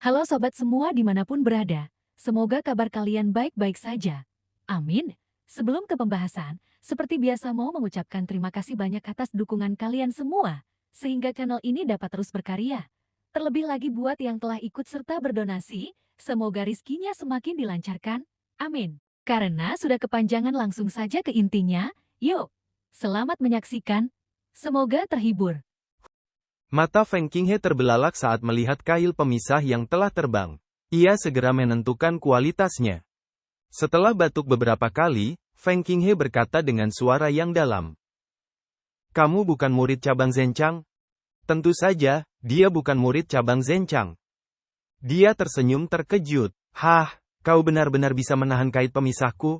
Halo sobat semua dimanapun berada, semoga kabar kalian baik-baik saja. Amin. Sebelum ke pembahasan, seperti biasa mau mengucapkan terima kasih banyak atas dukungan kalian semua, sehingga channel ini dapat terus berkarya. Terlebih lagi buat yang telah ikut serta berdonasi, semoga rizkinya semakin dilancarkan. Amin. Karena sudah kepanjangan langsung saja ke intinya, yuk, selamat menyaksikan. Semoga terhibur. Mata Feng Qinghe terbelalak saat melihat kail pemisah yang telah terbang. Ia segera menentukan kualitasnya. Setelah batuk beberapa kali, Feng Qinghe berkata dengan suara yang dalam. Kamu bukan murid cabang Zhenchang? Tentu saja, dia bukan murid cabang Zhenchang. Dia tersenyum terkejut. Hah, kau benar-benar bisa menahan kait pemisahku?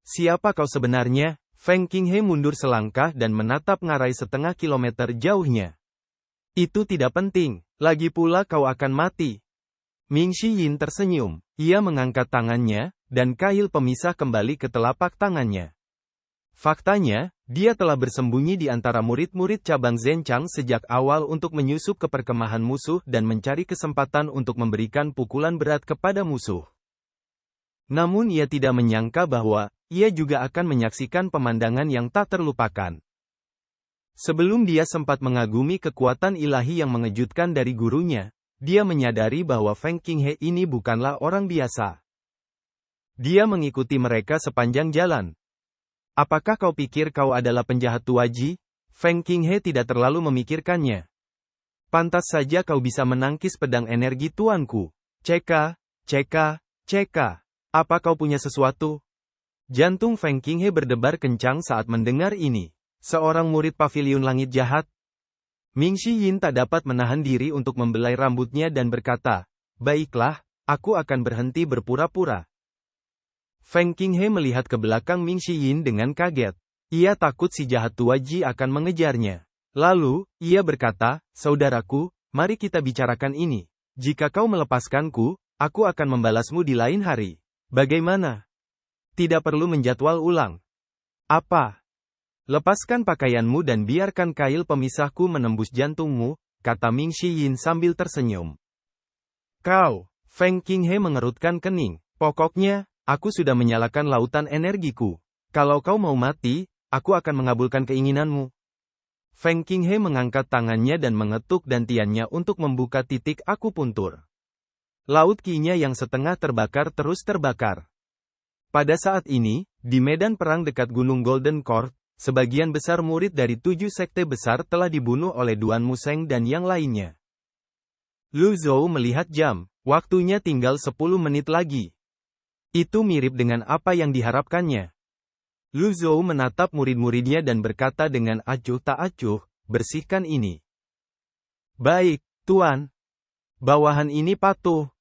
Siapa kau sebenarnya? Feng Qinghe mundur selangkah dan menatap ngarai setengah kilometer jauhnya. Itu tidak penting, lagi pula kau akan mati. Ming Shiyin tersenyum. Ia mengangkat tangannya, dan kail pemisah kembali ke telapak tangannya. Faktanya, dia telah bersembunyi di antara murid-murid cabang Zhenchang sejak awal untuk menyusup ke perkemahan musuh dan mencari kesempatan untuk memberikan pukulan berat kepada musuh. Namun ia tidak menyangka bahwa, ia juga akan menyaksikan pemandangan yang tak terlupakan. Sebelum dia sempat mengagumi kekuatan ilahi yang mengejutkan dari gurunya, dia menyadari bahwa Feng Qinghe ini bukanlah orang biasa. Dia mengikuti mereka sepanjang jalan. Apakah kau pikir kau adalah penjahat tuaji? Feng Qinghe tidak terlalu memikirkannya. Pantas saja kau bisa menangkis pedang energi tuanku. Ceka, ceka, ceka. Apa kau punya sesuatu? Jantung Feng Qinghe berdebar kencang saat mendengar ini. Seorang murid paviliun langit jahat. Ming Shiyin tak dapat menahan diri untuk membelai rambutnya dan berkata, baiklah, aku akan berhenti berpura-pura. Feng Qinghe melihat ke belakang Ming Shiyin dengan kaget. Ia takut si jahat tuaji akan mengejarnya. Lalu, ia berkata, saudaraku, mari kita bicarakan ini. Jika kau melepaskanku, aku akan membalasmu di lain hari. Bagaimana? Tidak perlu menjadwal ulang. Apa? Lepaskan pakaianmu dan biarkan kail pemisahku menembus jantungmu, kata Ming Shiyin sambil tersenyum. Kau, Feng Qinghe mengerutkan kening. Pokoknya, aku sudah menyalakan lautan energiku. Kalau kau mau mati, aku akan mengabulkan keinginanmu. Feng Qinghe mengangkat tangannya dan mengetuk dantiannya untuk membuka titik akupuntur. Laut Qi-nya yang setengah terbakar terus terbakar. Pada saat ini, di medan perang dekat Gunung Golden Court, sebagian besar murid dari 7 sekte besar telah dibunuh oleh Duan Museng dan yang lainnya. Lu Zhou melihat jam, waktunya tinggal 10 menit lagi. Itu mirip dengan apa yang diharapkannya. Lu Zhou menatap murid-muridnya dan berkata dengan acuh tak acuh, bersihkan ini. Baik, Tuan. Bawahan ini patuh.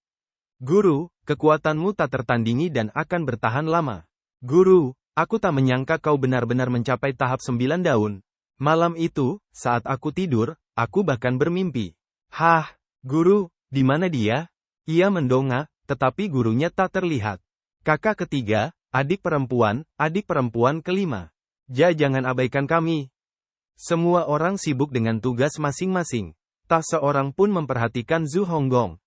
Guru, kekuatanmu tak tertandingi dan akan bertahan lama. Guru, aku tak menyangka kau benar-benar mencapai tahap 9 daun. Malam itu, saat aku tidur, aku bahkan bermimpi. Hah, guru, di mana dia? Ia mendongak, tetapi gurunya tak terlihat. Kakak ketiga, adik perempuan kelima. Jangan abaikan kami. Semua orang sibuk dengan tugas masing-masing. Tak seorang pun memperhatikan Zhu Honggong.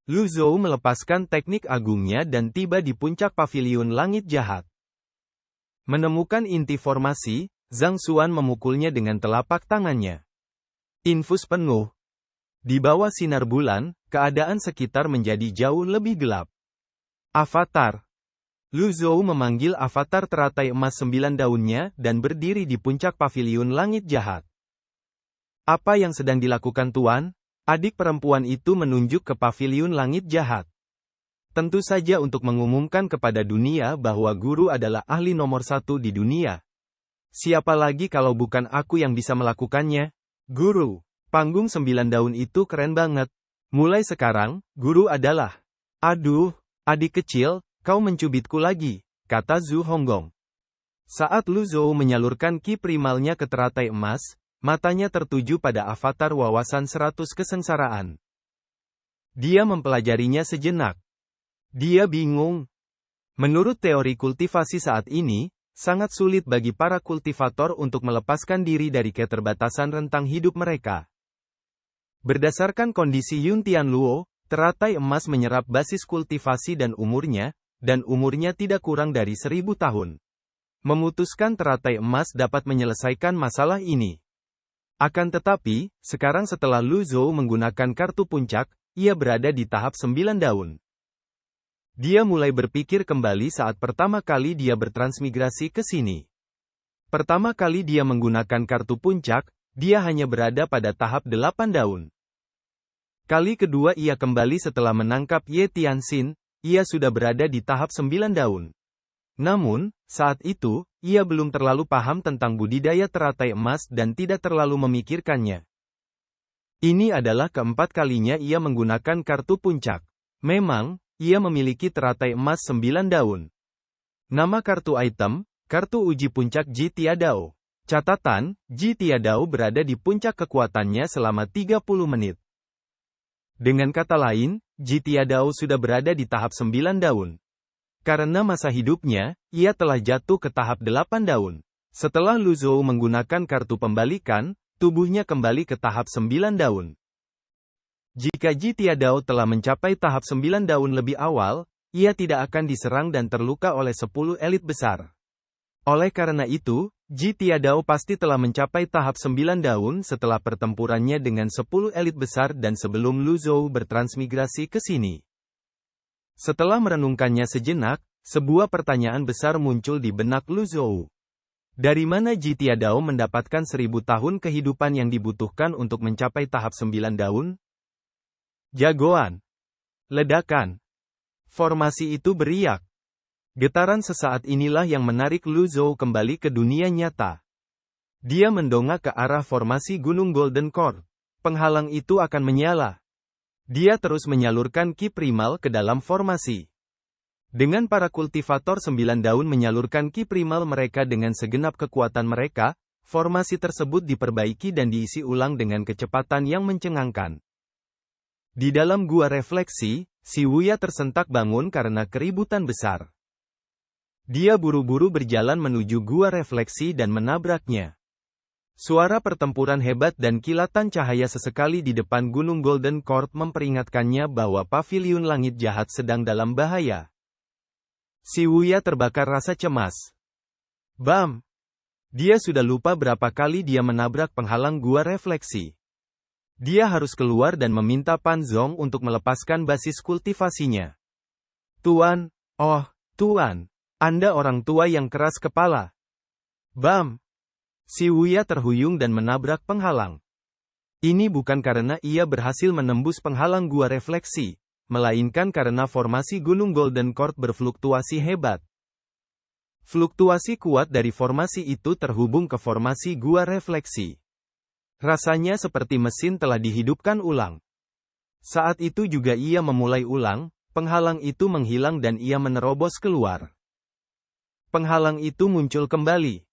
Lu Zhou melepaskan teknik agungnya dan tiba di puncak paviliun langit jahat. Menemukan inti formasi, Zhang Xuan memukulnya dengan telapak tangannya. Infus penuh. Di bawah sinar bulan, keadaan sekitar menjadi jauh lebih gelap. Avatar. Lu Zhou memanggil avatar teratai emas 9 daunnya dan berdiri di puncak paviliun langit jahat. Apa yang sedang dilakukan Tuan? Adik perempuan itu menunjuk ke paviliun langit jahat. Tentu saja untuk mengumumkan kepada dunia bahwa guru adalah ahli nomor 1 di dunia. Siapa lagi kalau bukan aku yang bisa melakukannya? Guru, panggung 9 daun itu keren banget. Mulai sekarang, guru adalah... Aduh, adik kecil, kau mencubitku lagi, kata Zhu Honggong. Saat Lu Zhou menyalurkan ki primalnya ke teratai emas, matanya tertuju pada avatar wawasan 100 kesengsaraan. Dia mempelajarinya sejenak. Dia bingung. Menurut teori kultivasi saat ini, sangat sulit bagi para kultivator untuk melepaskan diri dari keterbatasan rentang hidup mereka. Berdasarkan kondisi Yun Tianluo, Teratai emas menyerap basis kultivasi dan umurnya tidak kurang dari 1000 tahun. Memutuskan teratai emas dapat menyelesaikan masalah ini. Akan tetapi, sekarang setelah Lu Zhou menggunakan kartu puncak, ia berada di tahap 9 daun. Dia mulai berpikir kembali saat pertama kali dia bertransmigrasi ke sini. Pertama kali dia menggunakan kartu puncak, dia hanya berada pada tahap 8 daun. Kali kedua ia kembali setelah menangkap Ye Tianxin, ia sudah berada di tahap 9 daun. Namun, saat itu, ia belum terlalu paham tentang budidaya teratai emas dan tidak terlalu memikirkannya. Ini adalah keempat kalinya ia menggunakan kartu puncak. Memang, ia memiliki teratai emas 9 daun. Nama kartu item, kartu uji puncak Ji Tiadao. Catatan, Ji Tiadao berada di puncak kekuatannya selama 30 menit. Dengan kata lain, Ji Tiadao sudah berada di tahap 9 daun. Karena masa hidupnya, ia telah jatuh ke tahap 8 daun. Setelah Lu Zhou menggunakan kartu pembalikan, tubuhnya kembali ke tahap 9 daun. Jika Ji Tiadao telah mencapai tahap 9 daun lebih awal, ia tidak akan diserang dan terluka oleh 10 elit besar. Oleh karena itu, Ji Tiadao pasti telah mencapai tahap 9 daun setelah pertempurannya dengan 10 elit besar dan sebelum Lu Zhou bertransmigrasi ke sini. Setelah merenungkannya sejenak, sebuah pertanyaan besar muncul di benak Lu Zhou. Dari mana Ji Tiadao mendapatkan 1000 tahun kehidupan yang dibutuhkan untuk mencapai tahap 9 daun? Jagoan. Ledakan. Formasi itu beriak. Getaran sesaat inilah yang menarik Lu Zhou kembali ke dunia nyata. Dia mendongak ke arah formasi Gunung Golden Court. Penghalang itu akan menyala. Dia terus menyalurkan ki primal ke dalam formasi. Dengan para kultivator 9 daun menyalurkan ki primal mereka dengan segenap kekuatan mereka, formasi tersebut diperbaiki dan diisi ulang dengan kecepatan yang mencengangkan. Di dalam gua refleksi, si Wuya tersentak bangun karena keributan besar. Dia buru-buru berjalan menuju gua refleksi dan menabraknya. Suara pertempuran hebat dan kilatan cahaya sesekali di depan Gunung Golden Court memperingatkannya bahwa paviliun langit jahat sedang dalam bahaya. Si Wuya terbakar rasa cemas. Bam! Dia sudah lupa berapa kali dia menabrak penghalang gua refleksi. Dia harus keluar dan meminta Pan Zong untuk melepaskan basis kultivasinya. Tuan, oh, Tuan. Anda orang tua yang keras kepala. Bam! Si Wuya terhuyung dan menabrak penghalang. Ini bukan karena ia berhasil menembus penghalang gua refleksi, melainkan karena formasi Gunung Golden Court berfluktuasi hebat. Fluktuasi kuat dari formasi itu terhubung ke formasi gua refleksi. Rasanya seperti mesin telah dihidupkan ulang. Saat itu juga ia memulai ulang, penghalang itu menghilang dan ia menerobos keluar. Penghalang itu muncul kembali.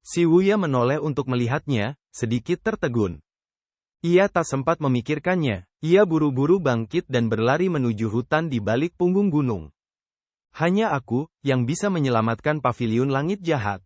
Si Wuya menoleh untuk melihatnya, sedikit tertegun. Ia tak sempat memikirkannya, ia buru-buru bangkit dan berlari menuju hutan di balik punggung gunung. Hanya aku, yang bisa menyelamatkan paviliun langit jahat.